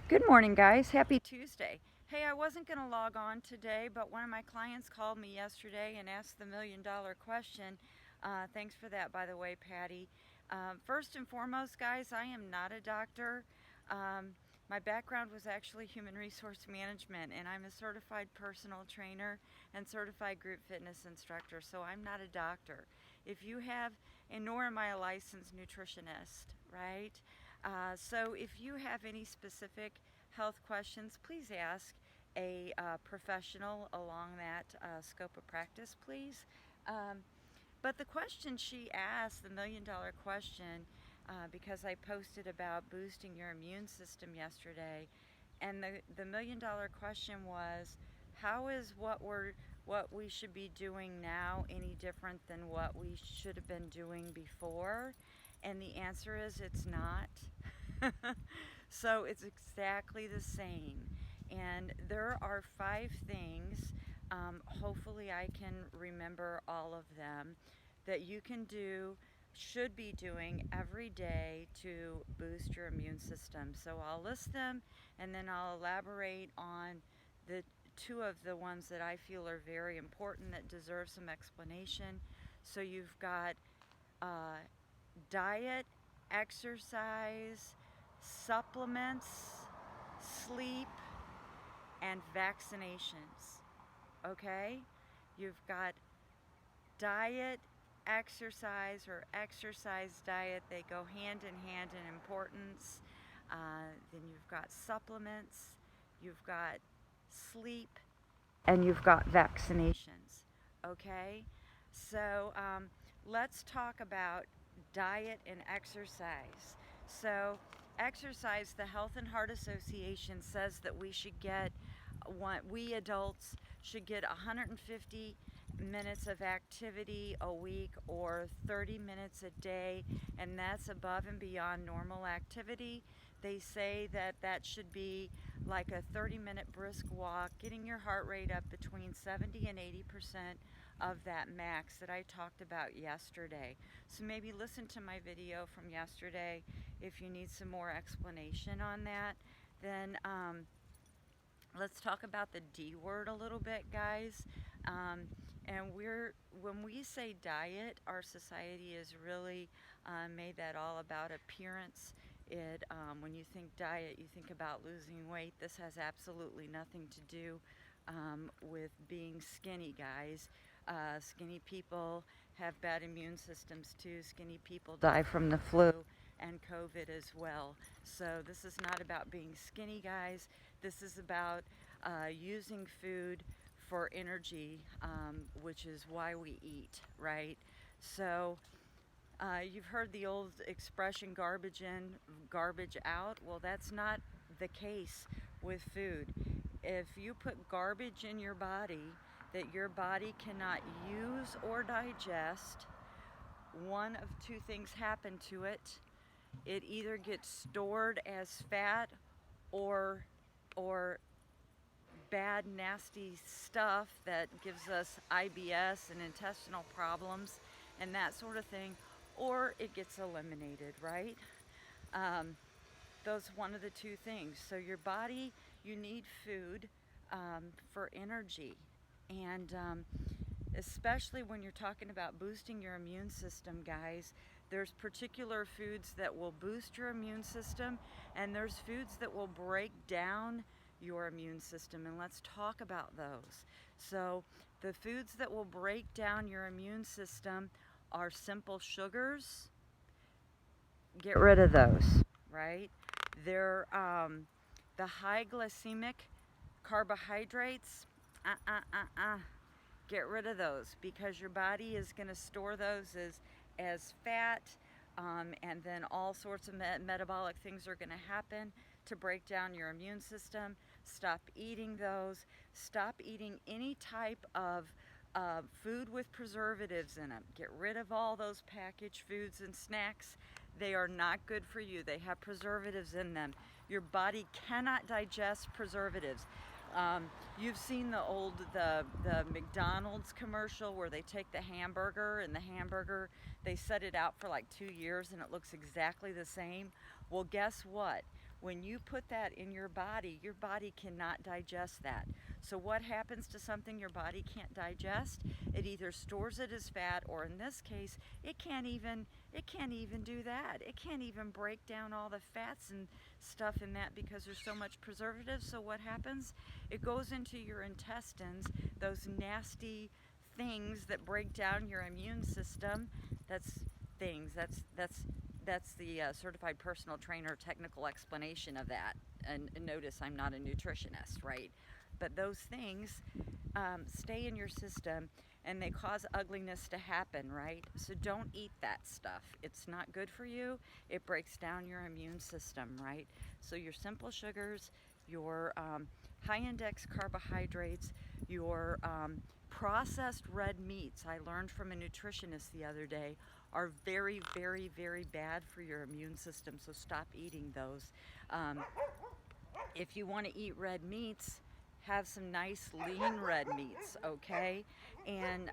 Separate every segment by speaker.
Speaker 1: Good morning, guys. Happy Tuesday. Hey, I wasn't going to log on today, but one of my clients called me yesterday and asked the $1,000,000 question. Thanks for that, by the way, Patty. First and foremost, guys, I am not a doctor. Um, my background was actually human resource management, and I'm a certified personal trainer and certified group fitness instructor, so I'm not a doctor. If you have, and nor am I a licensed nutritionist, right? So if you have any specific health questions, please ask a professional along that scope of practice, please. Um, but the question she asked, the $1,000,000 question, because I posted about boosting your immune system yesterday, and the $1,000,000 question was, how is what we should be doing now any different than what we should have been doing before? And the answer is it's not. So it's exactly the same. And there are 5 things, hopefully, I can remember all of them, that you can do, should be doing every day to boost your immune system. So I'll list them and then I'll elaborate on the two of the ones that I feel are very important that deserve some explanation. So you've got uh, diet, exercise, supplements, sleep, and vaccinations. Okay? You've got diet, exercise, or exercise diet. They go hand in hand in importance. Then you've got supplements, you've got sleep, and you've got vaccinations. Okay? So let's talk about diet and exercise. So, exercise, the Health and Heart Association says that we adults should get 150 minutes of activity a week or 30 minutes a day, and that's above and beyond normal activity. They say that that should be like a 30-minute brisk walk, getting your heart rate up between 70 and 80% of that max that I talked about yesterday. So maybe listen to my video from yesterday if you need some more explanation on that. Then let's talk about the D word a little bit, guys. And when we say diet, our society has really made that all about appearance. When you think diet, you think about losing weight. This has absolutely nothing to do with being skinny, guys. Skinny people have bad immune systems too. Skinny people die from the flu and COVID as well. So this is not about being skinny, guys. This is about using food for energy, which is why we eat, right? So you've heard the old expression garbage in, garbage out. Well, that's not the case with food. If you put garbage in your body that your body cannot use or digest, one of two things happen to it. It either gets stored as fat or or bad, nasty stuff that gives us IBS and intestinal problems and that sort of thing, or it gets eliminated, right? Um, those one of the two things. So your body, you need food for energy, and especially when you're talking about boosting your immune system, guys. There's particular foods that will boost your immune system, and there's foods that will break down your immune system. And let's talk about those. So, the foods that will break down your immune system are simple sugars. Get rid of those, right? They're the high glycemic carbohydrates. Uh. Get rid of those because your body is going to store those as fat, and then all sorts of metabolic things are going to happen to break down your immune system. Stop eating those. Stop eating any type of food with preservatives in them. Get rid of all those packaged foods and snacks. They are not good for you. They have preservatives in them. Your body cannot digest preservatives. Um, you've seen the McDonald's commercial where they take the hamburger, and the hamburger, they set it out for like 2 years and it looks exactly the same. Well, guess what? When you put that in your body cannot digest that. So what happens to something your body can't digest? It either stores it as fat, or in this case, it can't even do that. It can't even break down all the fats and stuff in that because there's so much preservative. So what happens? It goes into your intestines, those nasty things that break down your immune system. That's things. That's the certified personal trainer technical explanation of that. And notice I'm not a nutritionist, right? But those things stay in your system and they cause ugliness to happen, right? So don't eat that stuff. It's not good for you. It breaks down your immune system, right? So your simple sugars, your high index carbohydrates, your processed red meats, I learned from a nutritionist the other day, are very, very, very bad for your immune system. So stop eating those. Um, if you want to eat red meats, have some nice lean red meats, okay? And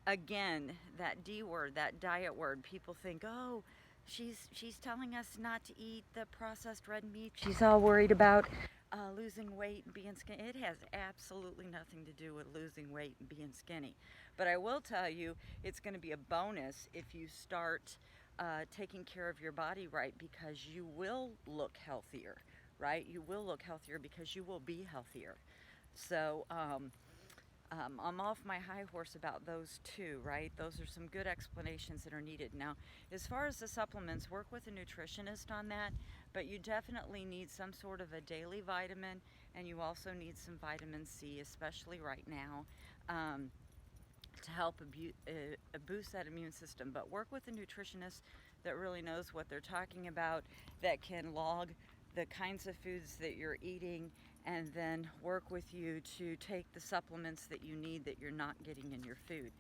Speaker 1: again, that D word, that diet word, people think, oh, she's telling us not to eat the processed red meat. She's all worried about losing weight and being skinny. It has absolutely nothing to do with losing weight and being skinny. But I will tell you, it's going to be a bonus if you start taking care of your body right, because you will look healthier, right? You will look healthier because you will be healthier. So I'm off my high horse about those two, right? Those are some good explanations that are needed. Now, as far as the supplements, work with a nutritionist on that, but you definitely need some sort of a daily vitamin, and you also need some vitamin C, especially right now, to help boost that immune system. But work with a nutritionist that really knows what they're talking about, that can log the kinds of foods that you're eating, and then work with you to take the supplements that you need that you're not getting in your food.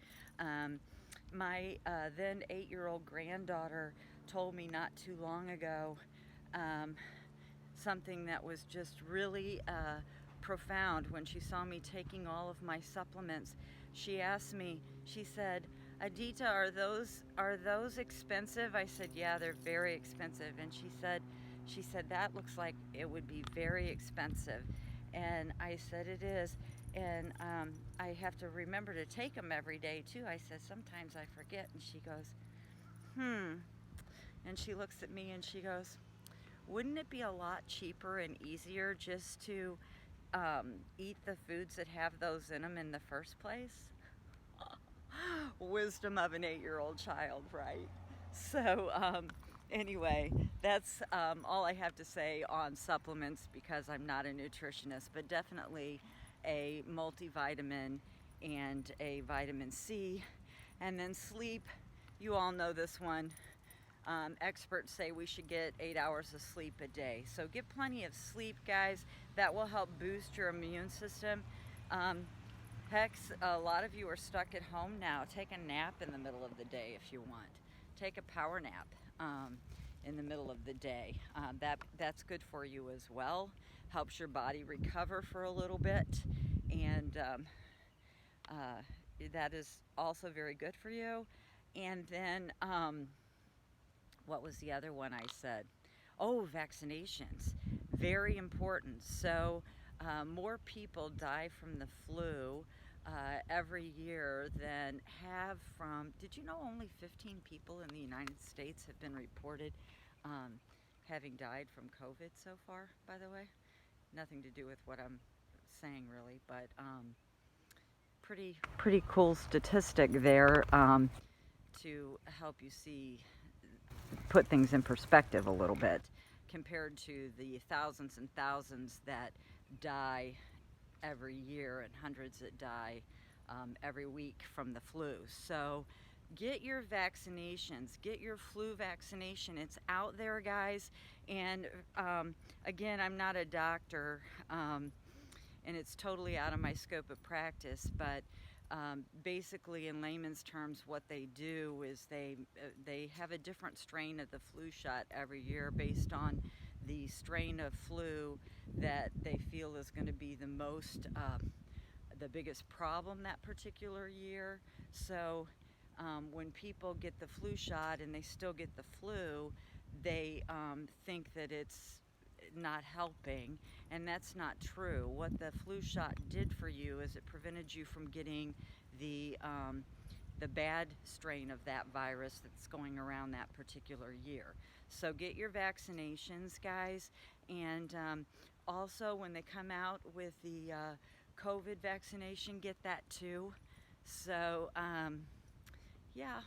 Speaker 1: My then 8-year-old granddaughter told me not too long ago um, something that was just really profound when she saw me taking all of my supplements. She asked me, she said, Adita, are those expensive? I said, yeah, they're very expensive. And she said, that looks like it would be very expensive. And I said, it is. And I have to remember to take them every day, too. I said, sometimes I forget. And she goes, and she looks at me and she goes, wouldn't it be a lot cheaper and easier just to eat the foods that have those in them in the first place? Wisdom of an 8-year-old child, right? So, anyway, that's all I have to say on supplements, because I'm not a nutritionist, but definitely a multivitamin and a vitamin C. And then sleep, you all know this one. Experts say we should get 8 hours of sleep a day. So get plenty of sleep, guys. That will help boost your immune system. Heck, a lot of you are stuck at home now. Take a nap in the middle of the day if you want. Take a power nap in the middle of the day. That's good for you as well. Helps your body recover for a little bit, and that is also very good for you. And then, what was the other one I said? Oh, vaccinations. Very important. So, more people die from the flu every year than have from. Did you know only 15 people in the United States have been reported having died from COVID so far, by the way? Nothing to do with what I'm saying, really, but pretty cool statistic there to help you put things in perspective a little bit, compared to the thousands and thousands that die every year and hundreds that die every week from the flu. So get your vaccinations, get your flu vaccination. It's out there, guys. And again, I'm not a doctor, and it's totally out of my scope of practice, but basically, in layman's terms, what they do is they have a different strain of the flu shot every year based on the strain of flu that they feel is going to be the biggest problem that particular year. So when people get the flu shot and they still get the flu, they think that it's not helping, and that's not true. What the flu shot did for you is it prevented you from getting the the bad strain of that virus that's going around that particular year. So get your vaccinations, guys, and also when they come out with the COVID vaccination, get that too. So yeah,